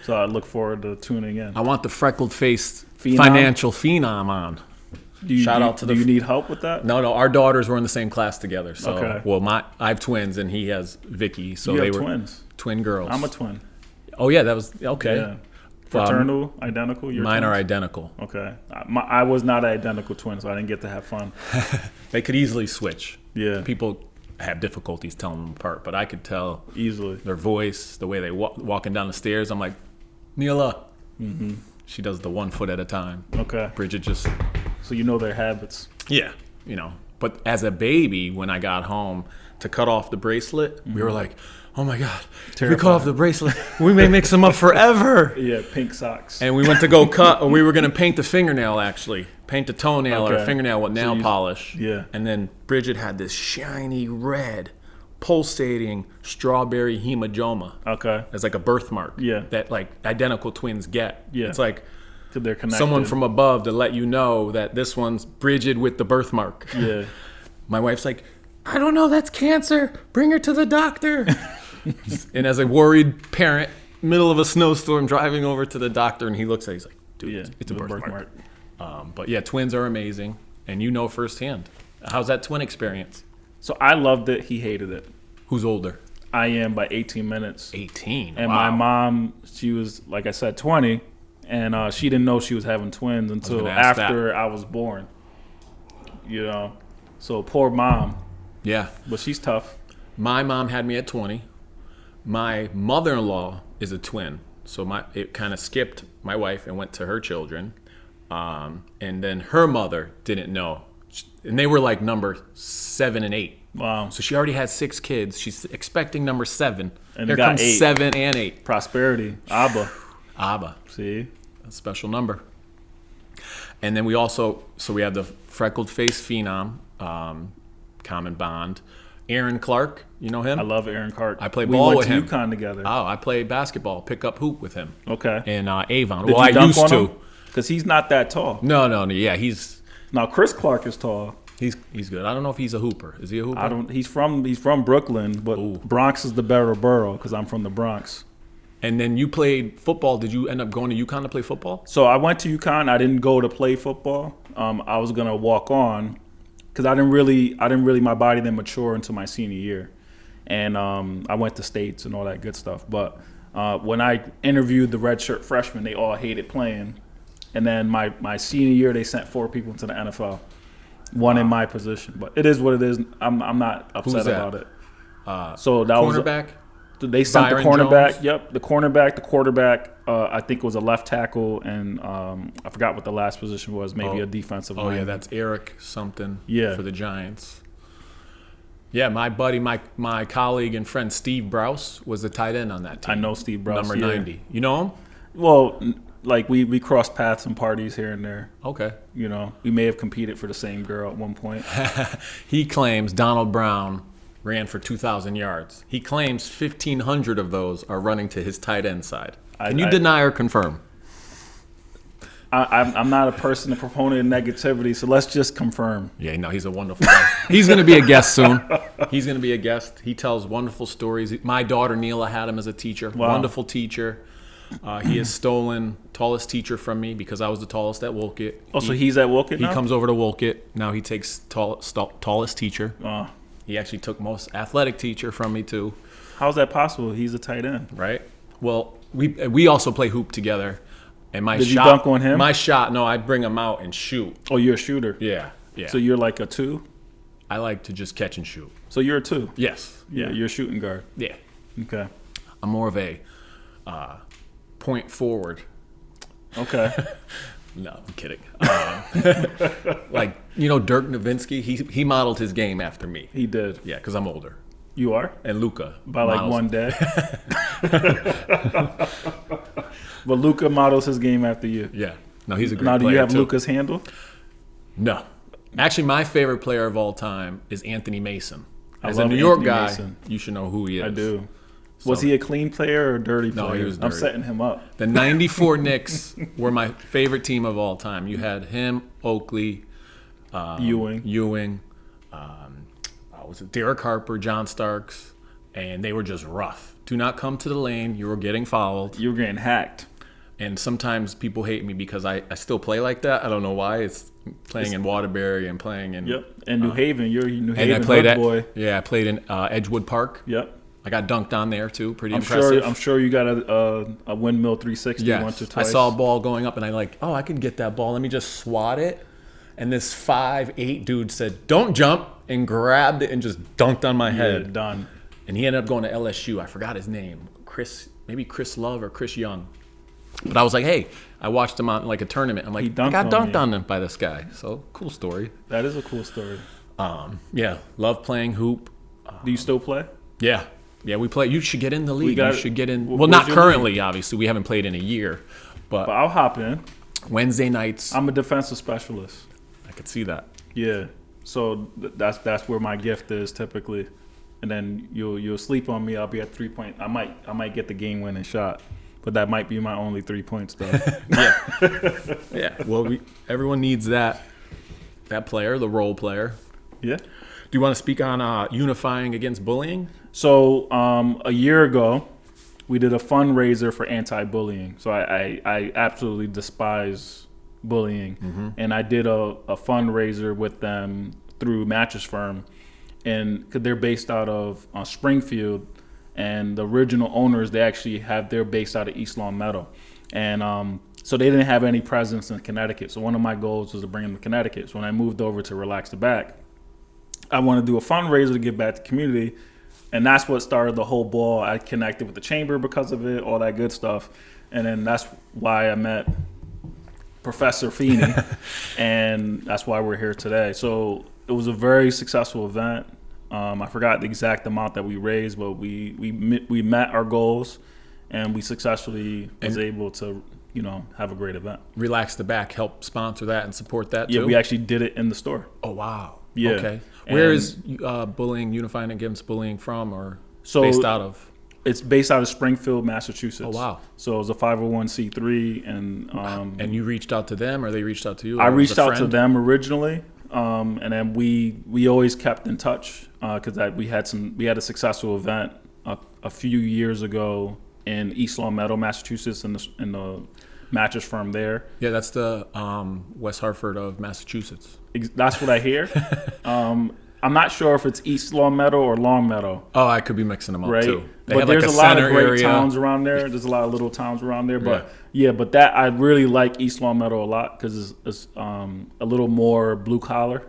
So I look forward to tuning in. I want the freckled-faced financial phenom on. Do you need help with that? No. Our daughters were in the same class together. So, okay. Well, I have twins and he has Vicky. So you they have were twins. Twin girls. I'm a twin. Oh yeah, that was okay. Yeah. Fraternal, identical. Mine are identical. Okay. I was not an identical twin, so I didn't get to have fun. They could easily switch. Yeah. People have difficulties telling them apart, but I could tell easily their voice, the way they walking down the stairs. I'm like, Neela. Mm-hmm. She does the 1 foot at a time. Okay. Bridget just. So you know their habits. Yeah. But as a baby, when I got home to cut off the bracelet, we were like, oh my God, if we cut off the bracelet, we may mix them up forever. Yeah, pink socks. And we went to go cut, or we were going to paint the fingernail actually. Paint the toenail or fingernail with nail polish. Yeah. And then Bridget had this shiny red, pulsating strawberry hemangioma. Okay. As like a birthmark. Yeah. That like identical twins get. Yeah. It's like they're connected. Someone from above to let you know that this one's Bridget with the birthmark. Yeah. My wife's like, I don't know, that's cancer. Bring her to the doctor. And as a worried parent, middle of a snowstorm, driving over to the doctor, and he looks at it, he's like, dude, it's a birthmark. But yeah, twins are amazing, and you know firsthand. How's that twin experience? So I loved it. He hated it. Who's older? I am by 18 minutes. 18. And wow. my mom, she was, like I said, 20. And she didn't know she was having twins until after I was born. You know? So poor mom. Yeah. But she's tough. My mom had me at 20. My mother-in-law is a twin. So it kind of skipped my wife and went to her children. And then her mother didn't know. And they were like number 7 and 8. Wow. So she already had 6 kids. She's expecting number 7. And here got comes 8. 7 and 8. Prosperity. Abba. Abba. See? A special number. And then we also, so we have the freckled face phenom, common bond. Aaron Clark, you know him? I love Aaron Clark. I played ball with him. We went to UConn together. Oh, I played basketball, pick up hoop with him. Okay. In Avon. Did well, you I dunk used on to. him? Because he's not that tall. No, yeah, he's Now Chris Clark is tall. good. I don't know if he's a hooper. Is he a hooper? He's from Brooklyn, but Bronx is the better borough because I'm from the Bronx. And then you played football. Did you end up going to UConn to play football? So I went to UConn. I didn't go to play football. I was gonna walk on because I didn't really my body didn't mature until my senior year, and I went to states and all that good stuff. But when I interviewed the redshirt freshmen, they all hated playing, and then my senior year they sent 4 people into the NFL, one in my position. But it is what it is. I'm not upset about it. So that cornerback? They sent Byron the cornerback. Jones? Yep, the cornerback, the quarterback. I think it was a left tackle, and I forgot what the last position was. Maybe a defensive lineman. Oh yeah, that's Eric something. Yeah. For the Giants. Yeah, my buddy, my colleague and friend Steve Brous was the tight end on that team. I know Steve Brous. Number 90. You know him? Well, like we crossed paths in parties here and there. Okay. You know, we may have competed for the same girl at one point. He claims Donald Brown ran for 2,000 yards. He claims 1,500 of those are running to his tight end side. Can you deny or confirm? I'm not a person, a proponent of negativity, so let's just confirm. Yeah, no, he's a wonderful guy. He's going to be a guest soon. He's going to be a guest. He tells wonderful stories. My daughter, Neela, had him as a teacher. Wow. Wonderful teacher. He has stolen tallest teacher from me because I was the tallest at Wolcott. Oh, so he's at Wolcott now? He comes over to Wolcott. Now he takes tallest teacher. Oh. He actually took most athletic teacher from me, too. How's that possible? He's a tight end. Right? Well, we also play hoop together. And Did you dunk on him? My shot, no, I bring him out and shoot. Oh, you're a shooter. Yeah. So you're like a 2? I like to just catch and shoot. So you're a 2? Yes. Yeah, you're a shooting guard. Yeah. Okay. I'm more of a point forward. Okay. No, I'm kidding. Like, Dirk Nowitzki, he modeled his game after me. He did. Yeah, because I'm older. You are? And Luka. By like one day. But Luka models his game after you. Yeah. No, he's a great player. Now, do player, you have too. Luka's handle? No. Actually, my favorite player of all time is Anthony Mason. As a love New York Anthony guy, Mason. you should know who he is. I do. Was he a clean player or a dirty player? No, he was dirty. I'm setting him up. The 94 Knicks were my favorite team of all time. You had him, Oakley, Ewing. Was it Derek Harper, John Starks, and they were just rough. Do not come to the lane. You were getting fouled. You were getting hacked. And sometimes people hate me because I still play like that. I don't know why. It's playing in Waterbury and playing in... Yep. And New Haven. You're a New Haven and I played hood boy. Yeah, I played in Edgewood Park. Yep. I got dunked on there too. Pretty impressive. I'm sure you got a windmill 360 once or twice. I saw a ball going up and I can get that ball. Let me just swat it. And this 5'8" dude said, "Don't jump," and grabbed it and just dunked on my head. Done. And he ended up going to LSU. I forgot his name. Maybe Chris Love or Chris Young. But I was like, hey, I watched him on like a tournament. I'm like, I got dunked on by this guy. So cool story. That is a cool story. Yeah, love playing hoop. Do you still play? Yeah, we play. You should get in the league. You should get in. Well, where's not your currently, league? obviously. We haven't played in a year. But I'll hop in. Wednesday nights. I'm a defensive specialist. I could see that. Yeah. So that's where my gift is typically. And then you'll sleep on me. I'll be at 3-point. I might get the game winning shot. But that might be my only 3-point stuff. Yeah. Yeah. Well, everyone needs that player, the role player. Yeah. Do you want to speak on unifying against bullying? So a year ago, we did a fundraiser for anti-bullying. So I absolutely despise bullying. And I did a fundraiser with them through Mattress Firm, and cause they're based out of Springfield, and the original owners, they actually have their based out of East Long Meadow, and so they didn't have any presence in Connecticut. So one of my goals was to bring them to Connecticut. So when I moved over to Relax the Back, I want to do a fundraiser to give back to the community, and that's what started the whole ball. I connected with the chamber because of it, all that good stuff, and then that's why I met Professor Feeney, and that's why we're here today. So it was a very successful event. I forgot the exact amount that we raised, but we met our goals, and we successfully was able to have a great event. Relax the Back help sponsor that and support that too? Yeah, we actually did it in the store. Oh, wow. Yeah. Okay. Where is Unifying Against Bullying from, or So based out of? It's based out of Springfield, Massachusetts. Oh, wow. So it was a 501c3, and You reached out to them, or they reached out to you? I or reached was a out to friend? them originally, and then we always kept in touch because we had a successful event a few years ago in East Long Meadow, Massachusetts, in the Mattress Firm there. Yeah, that's the West Hartford of Massachusetts. That's what I hear. I'm not sure if it's East Long Meadow or Long Meadow. Oh, I could be mixing them up Right, too. They but have there's like a lot of center great area. towns around there. There's a lot of little towns around there, but but that I really like East Long Meadow a lot because it's a little more blue collar,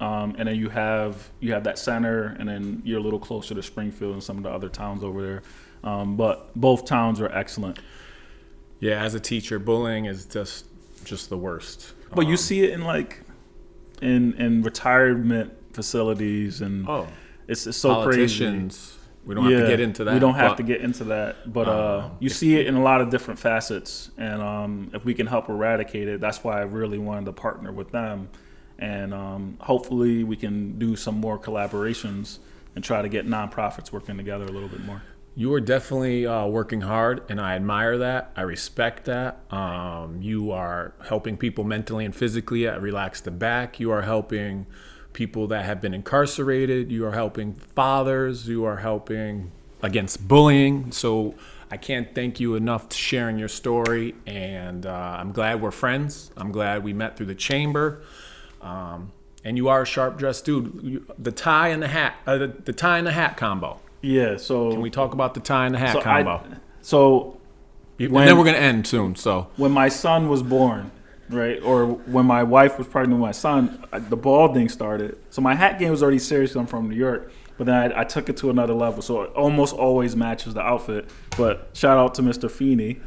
and then you have that center, and then you're a little closer to Springfield and some of the other towns over there. But both towns are excellent. Yeah, as a teacher, bullying is just the worst. But you see it in retirement facilities, and it's so crazy. Politicians. We don't have to get into that. We don't have to get into that, but you see it in a lot of different facets, and if we can help eradicate it, that's why I really wanted to partner with them, and hopefully we can do some more collaborations and try to get nonprofits working together a little bit more. You are definitely working hard, and I admire that. I respect that. You are helping people mentally and physically at Relax the Back. You are helping people that have been incarcerated. You are helping fathers. You are helping against bullying. So I can't thank you enough for sharing your story, and I'm glad we're friends. I'm glad we met through the chamber. And you are a sharp-dressed dude. The tie and the hat combo. Yeah, so Can we talk about the tie and the hat combo? And then we're going to end soon. So when my son was born, right, or when my wife was pregnant with my son, the balding started. So my hat game was already serious 'cause I'm from New York, but then I took it to another level. So it almost always matches the outfit. But shout out to Mr. Feeney.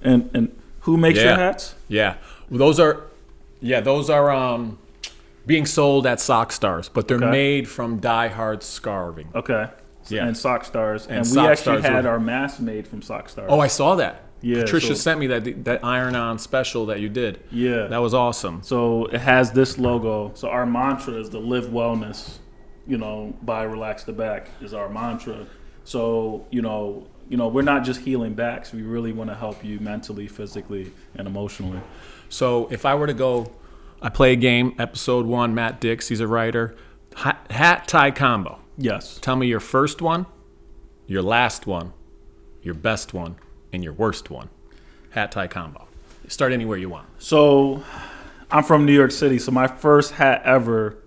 And who makes your hats? Yeah. Well, those are being sold at Sock Stars, but they're made from die-hard scarving. Okay. Yeah. And Sock Stars. And we Sock actually Stars had were- our masks made from Sock Stars. Oh, I saw that. Yeah, Patricia so- sent me that iron-on special that you did. Yeah. That was awesome. So it has this logo. So our mantra is to live wellness, by Relax the Back is our mantra. So, we're not just healing backs. We really want to help you mentally, physically, and emotionally. So if I were to go, I play a game, episode 1, Matt Dix, he's a writer, hat tie combo. Yes. Tell me your first one, your last one, your best one, and your worst one. Hat tie combo. Start anywhere you want. So I'm from New York City. So my first hat ever,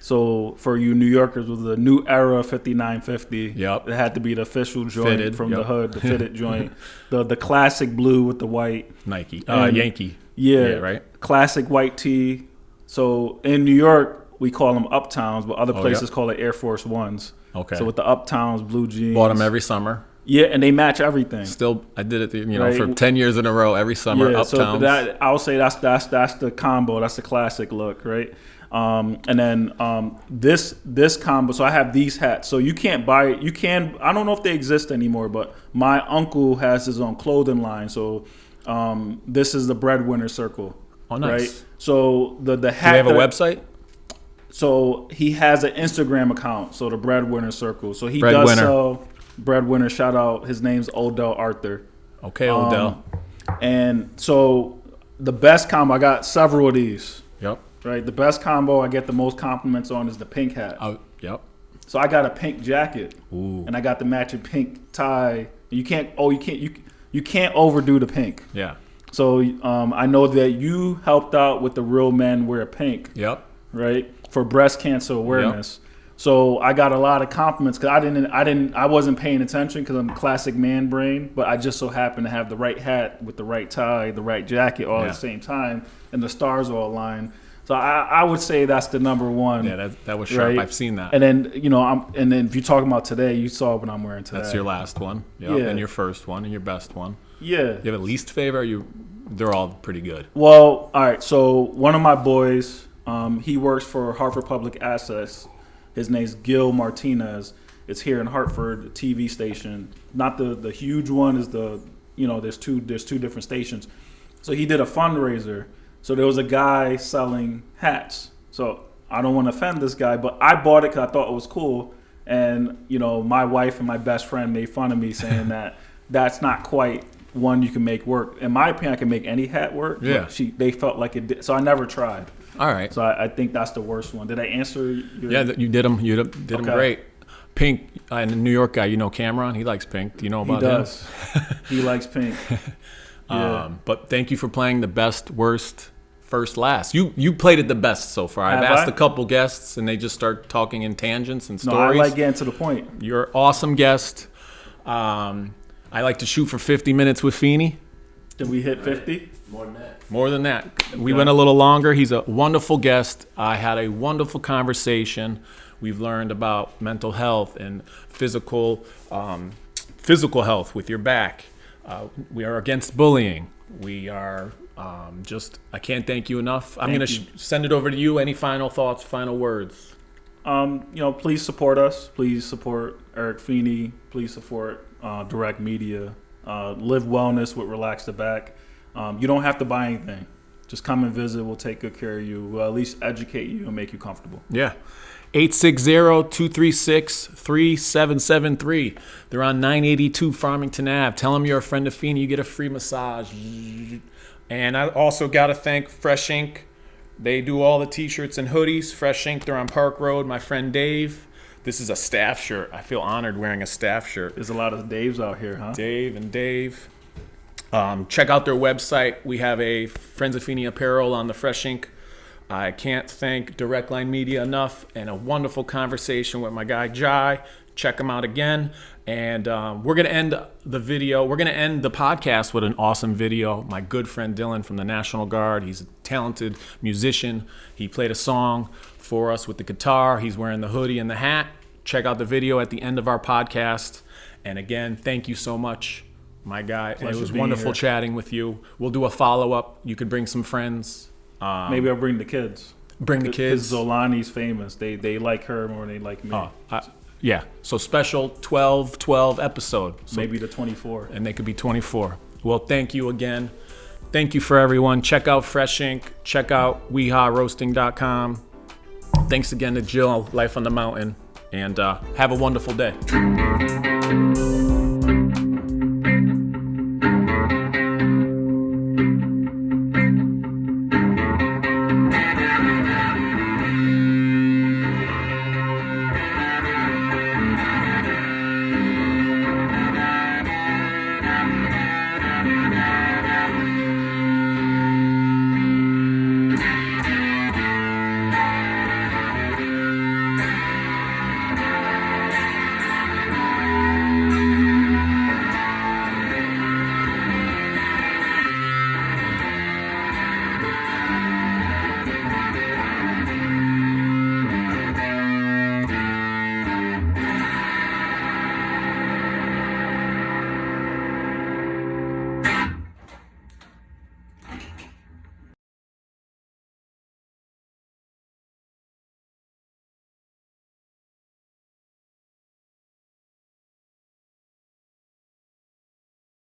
so for you New Yorkers, was the New Era 5950. Yep. It had to be the official joint Fitted, from yep. the hood, the fitted joint. The classic blue with the white. Nike. And- Yankee. Yeah, right? Classic white tee. So in New York, we call them Uptowns, but other places call it Air Force Ones. Okay. So with the Uptowns, blue jeans. Bought them every summer. Yeah, and they match everything. Still, I did it, Right. for 10 years in a row, every summer, Yeah, Uptowns. so I would say that's the combo. That's the classic look, right? And then this combo. So I have these hats. So you can't buy it. You can. I don't know if they exist anymore, but my uncle has his own clothing line. So this is the Breadwinner Circle. Oh, nice. Right. So the Do hat. they have a website? So he has an Instagram account. So the Breadwinner Circle. So he does Breadwinner. sell Breadwinner. Shout out. His name's Odell Arthur. Okay, Odell. And so the best combo, I got several of these. Yep. Right, the best combo I get the most compliments on is the pink hat. Yep. So I got a pink jacket, Ooh. and I got the matching pink tie. You can't overdo the pink. Yeah. So I know that you helped out with the Real Men Wear Pink. Yep. Right, for breast cancer awareness. Yep. So I got a lot of compliments because I wasn't paying attention because I'm classic man brain, but I just so happened to have the right hat with the right tie, the right jacket all at the same time, and the stars all aligned. So I would say that's the number one. Yeah, that was sharp. Right? I've seen that. And then and then if you're talking about today, you saw what I'm wearing today. That's your last one. Yep. Yeah, and your first one and your best one. Yeah. You have a least favorite? They're all pretty good. Well, all right. So one of my boys, he works for Hartford Public Access. His name's Gil Martinez. It's here in Hartford, a TV station. Not the huge one. Is there's two different stations. So he did a fundraiser. So there was a guy selling hats. So I don't want to offend this guy, but I bought it because I thought it was cool. And my wife and my best friend made fun of me saying that that's not quite one you can make work. In my opinion, I can make any hat work. Yeah. They felt like it did. So I never tried. All right. So I think that's the worst one. Did I answer your... Yeah, you did them. You did them great. Pink, and a New York guy, Cameron, he likes pink. Do you know about him? He does. He likes pink. Yeah. But thank you for playing the best, worst, first, last. You played it the best so far. I've asked a couple guests, and they just start talking in tangents and stories. No, I like getting to the point. You're an awesome guest. I like to shoot for 50 minutes with Feeney. Did we hit 50? More than that. We went a little longer. He's a wonderful guest. I had a wonderful conversation. We've learned about mental health and physical health with your back. We are against bullying. We are I can't thank you enough. I'm going to send it over to you. Any final thoughts, final words? Please support us. Please support Eric Feeney. Please support Direct Media. Live Wellness with Relax the Back. You don't have to buy anything. Just come and visit. We'll take good care of you. We'll at least educate you and make you comfortable. Yeah. 860-236-3773. They're on 982 Farmington Ave. Tell them you're a friend of Feeney. You get a free massage. And I also got to thank Fresh Ink. They do all the T-shirts and hoodies. Fresh Ink, they're on Park Road. My friend Dave. This is a staff shirt. I feel honored wearing a staff shirt. There's a lot of Daves out here, huh? Dave and Dave. Check out their website. We have a Friends of Feeney apparel on the Fresh Ink. I can't thank Direct Line Media enough, and a wonderful conversation with my guy Jai. Check him out again. And we're going to end the video. We're going to end the podcast with an awesome video. My good friend Dylan from the National Guard. He's a talented musician. He played a song for us with the guitar. He's wearing the hoodie and the hat. Check out the video at the end of our podcast. And again, thank you so much, my guy. It was wonderful chatting with you. We'll do a follow-up. You could bring some friends. Maybe I'll bring the kids. Bring the kids. Because Zolani's famous. They like her more than they like me. Yeah. So special 12-12 episode. So maybe the 24. And they could be 24. Well, thank you again. Thank you for everyone. Check out Fresh Ink. Check out weharoasting.com. Thanks again to Jill, Life on the Mountain. And have a wonderful day.